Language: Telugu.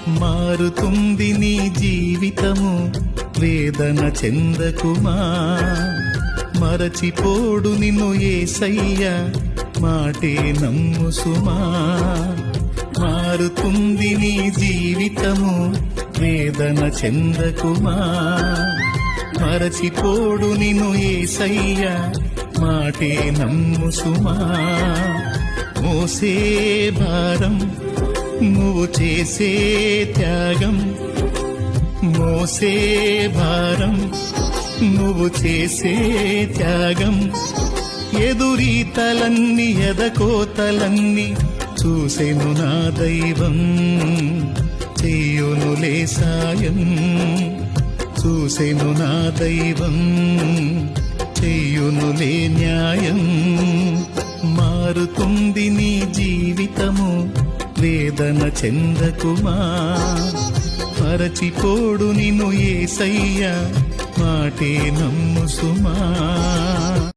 మారుతుంది నీ జీవితము, వేదన చెందకుమా. మరచిపోడు నిన్ను యేసయ్య, మాటే నమ్ము సుమా. మారుతుంది నీ జీవితము, వేదన చెందకుమా. మరచిపోడు నిన్ను యేసయ్య, మాటే నమ్ము సుమా. మోసే భారం నువ్వు చేసే త్యాగం, మోసే భారం నువ్వు చేసే త్యాగం. ఎదురీతలన్నీ ఎదకోతలన్నీ చూసెను నా దైవం, చెయ్యునులే సాయం. చూసెను నా దైవం, చెయ్యునులే న్యాయం. మారుతుంది నీ జీవితము, వేదన చెందకుమా. మరచిపోడు నిన్ను యేసయ్య, మాటే నమ్ము సుమా.